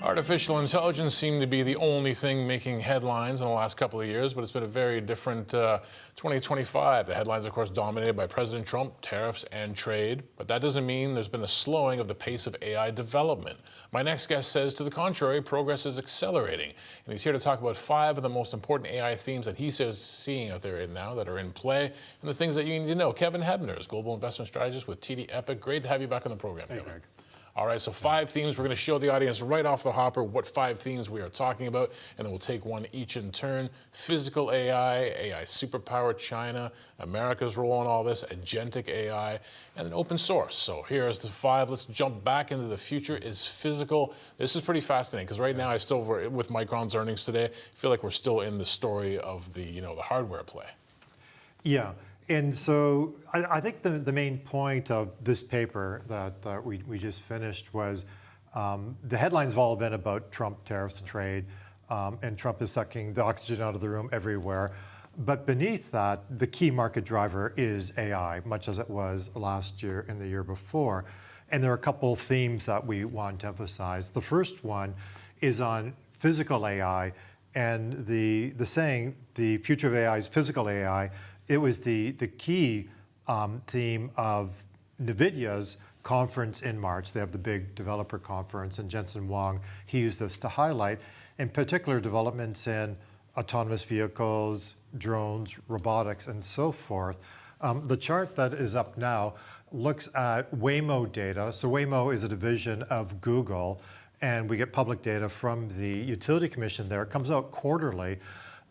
Artificial intelligence seemed to be the only thing making headlines in the last couple of years, but it's been a very different 2025. The headlines, of course, dominated by President Trump, tariffs, and trade. But that doesn't mean there's been a slowing of the pace of AI development. My next guest says, to the contrary, progress is accelerating. And he's here to talk about 5 of the most important AI themes that he says seeing out there now that are in play, and the things that you need to know. Kevin Hebner is Global Investment Strategist with TD Epic. Great to have you back on the program, Hey, Kevin. Greg. All right, so 5 themes. We're going to show the audience right off the hopper what 5 themes we are talking about, and then we'll take one each in turn. Physical AI, AI superpower, China, America's role in all this, agentic AI, and then open source. So here's the 5. Let's jump back into the future. Is physical. This is pretty fascinating because right now I still, with Micron's earnings today, feel like we're still in the story of the hardware play. Yeah. And so I think the main point of this paper that we just finished was the headlines have all been about Trump, tariffs, and trade, and Trump is sucking the oxygen out of the room everywhere. But beneath that, the key market driver is AI, much as it was last year and the year before. And there are a couple themes that we want to emphasize. The first one is on physical AI, and the saying, the future of AI is physical AI. It was the key theme of NVIDIA's conference in March. They have the big developer conference, and Jensen Huang, he used this to highlight, in particular, developments in autonomous vehicles, drones, robotics, and so forth. The chart that is up now looks at Waymo data. So Waymo is a division of Google, and we get public data from the Utility Commission there. It comes out quarterly,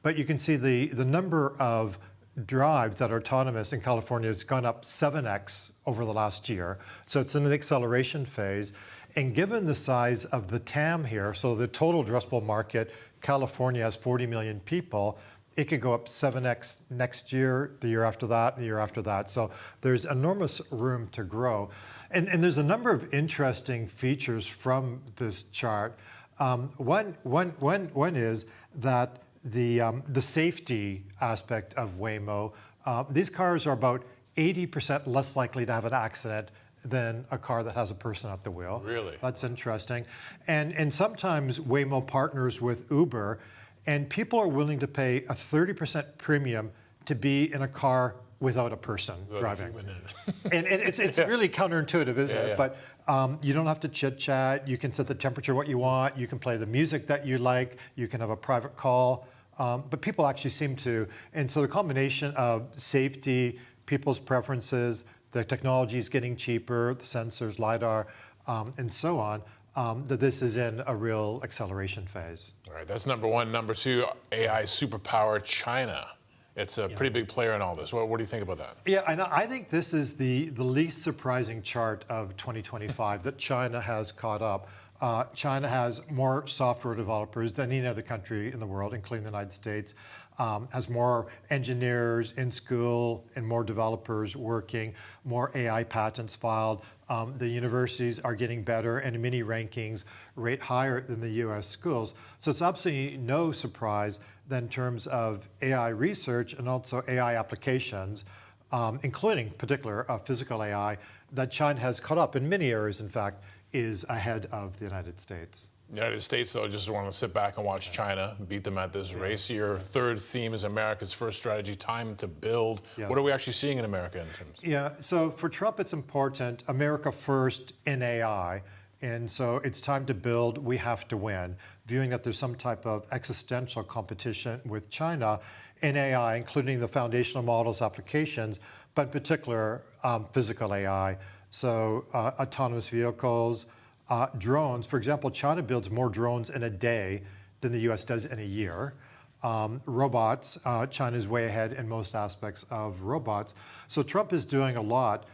but you can see the number of drives that are autonomous in California has gone up 7x over the last year. So it's in the acceleration phase. And given the size of the TAM here, so the total addressable market, California has 40 million people, it could go up 7x next year, the year after that, the year after that. So there's enormous room to grow. And there's a number of interesting features from this chart. One is that the safety aspect of Waymo, these cars are about 80% less likely to have an accident than a car that has a person at the wheel. Really? That's interesting. And sometimes Waymo partners with Uber, and people are willing to pay a 30% premium to be in a car without a person driving. And it's really counterintuitive, isn't it? Yeah. But you don't have to chit chat. You can set the temperature what you want. You can play the music that you like. You can have a private call. But people actually seem to. And so the combination of safety, people's preferences, the technology is getting cheaper, the sensors, LiDAR, and so on, that this is in a real acceleration phase. All right, that's number 1. Number 2, AI superpower, China. It's a pretty big player in all this. What do you think about that? Yeah, I think this is the least surprising chart of 2025, that China has caught up. China has more software developers than any other country in the world, including the United States, has more engineers in school and more developers working, more AI patents filed. The universities are getting better, and in many rankings rate higher than the US schools. So it's absolutely no surprise that in terms of AI research and also AI applications, including particular physical AI, that China has caught up in many areas, in fact, is ahead of the United States. The United States, though, just want to sit back and watch China beat them at this race. Your third theme is America's first strategy, time to build. Yes. What are we actually seeing in America in terms? Yeah, so for Trump, it's important, America first in AI. And so it's time to build, we have to win, viewing that there's some type of existential competition with China in AI, including the foundational models applications, but in particular, physical AI. So autonomous vehicles, drones. For example, China builds more drones in a day than the US does in a year. Robots, China's way ahead in most aspects of robots. So Trump is doing a lot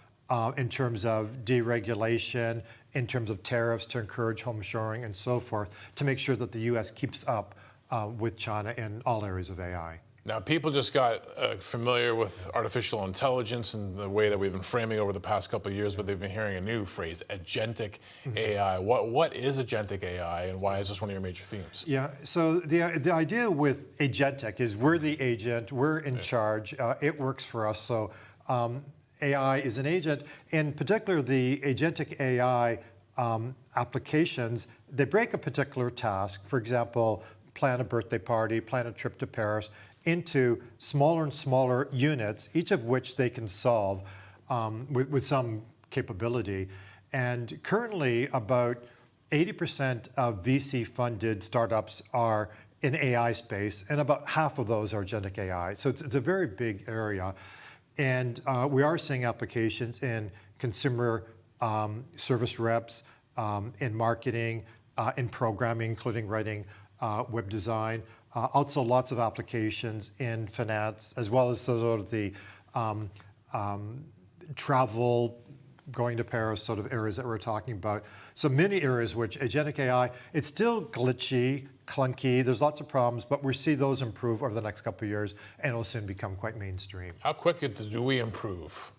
in terms of deregulation, in terms of tariffs to encourage home shoring and so forth, to make sure that the US keeps up with China in all areas of AI. Now, people just got familiar with artificial intelligence and the way that we've been framing over the past couple of years, but they've been hearing a new phrase, agentic AI. What is agentic AI, and why is this one of your major themes? Yeah, so the idea with agentic is we're the agent, we're in charge, it works for us. So AI is an agent. In particular, the agentic AI applications, they break a particular task, for example, plan a birthday party, plan a trip to Paris, into smaller and smaller units, each of which they can solve with some capability. And currently, about 80% of VC-funded startups are in AI space, and about half of those are agentic AI. So it's a very big area. And we are seeing applications in consumer service reps, in marketing, in programming, including writing web design. Also lots of applications in finance, as well as sort of the travel, going to Paris sort of areas that we're talking about. So many areas which agentic AI, it's still glitchy, clunky, there's lots of problems, but we see those improve over the next couple of years, and it'll soon become quite mainstream. How quick do we improve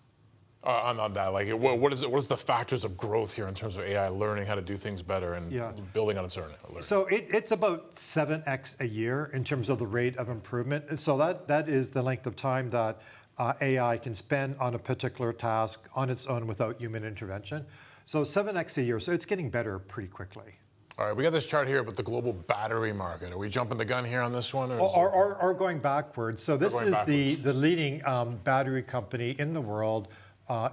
on that? Like, what is it? What is the factors of growth here in terms of AI learning how to do things better and building on its learning? So it's about 7x a year in terms of the rate of improvement. And so that is the length of time that AI can spend on a particular task on its own without human intervention. So 7x a year. So it's getting better pretty quickly. All right, we got this chart here about the global battery market. Are we jumping the gun here on this one? Or going backwards. So this is the leading battery company in the world.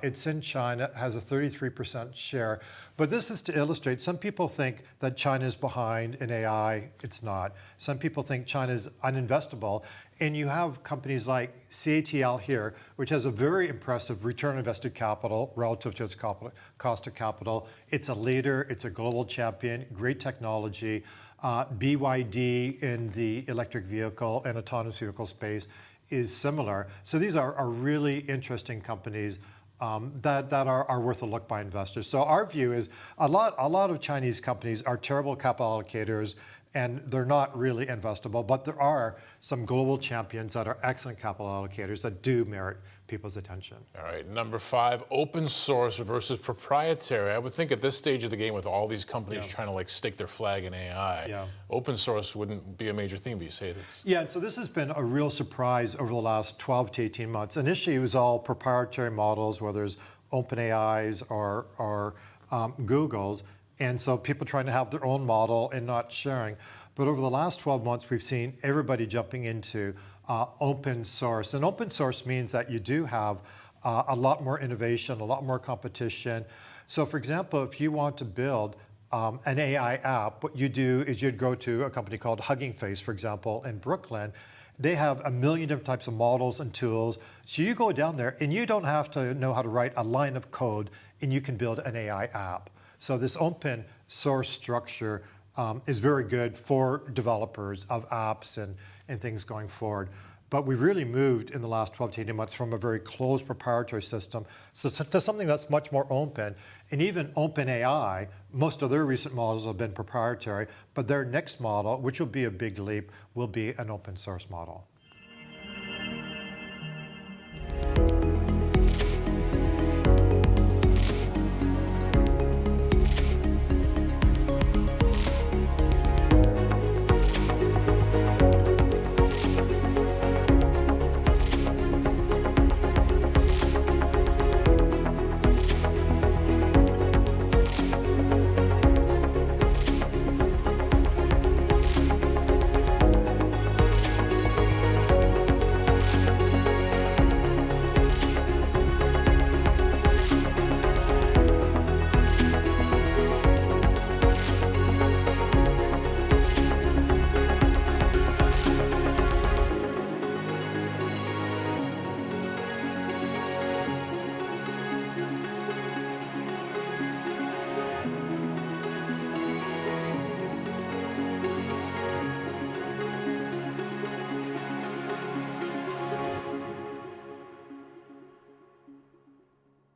It's in China, has a 33% share. But this is to illustrate, some people think that China is behind in AI. It's not. Some people think China is uninvestable. And you have companies like CATL here, which has a very impressive return on invested capital relative to its cost of capital. It's a leader. It's a global champion. Great technology. BYD in the electric vehicle and autonomous vehicle space is similar. So these are really interesting companies that are worth a look by investors. So our view is a lot of Chinese companies are terrible capital allocators, and they're not really investable, but there are some global champions that are excellent capital allocators that do merit people's attention. All right, number 5, open source versus proprietary. I would think at this stage of the game with all these companies trying to like stake their flag in AI, open source wouldn't be a major theme, but you say it is. Yeah, and so this has been a real surprise over the last 12 to 18 months. Initially, it was all proprietary models, whether it's OpenAI's or Google's. And so people trying to have their own model and not sharing. But over the last 12 months, we've seen everybody jumping into open source. And open source means that you do have a lot more innovation, a lot more competition. So for example, if you want to build an AI app, what you do is you'd go to a company called Hugging Face, for example, in Brooklyn. They have a million different types of models and tools. So you go down there and you don't have to know how to write a line of code, and you can build an AI app. So this open source structure is very good for developers of apps and things going forward. But we've really moved in the last 12 to 18 months from a very closed proprietary system to something that's much more open. And even OpenAI, most of their recent models have been proprietary, but their next model, which will be a big leap, will be an open source model.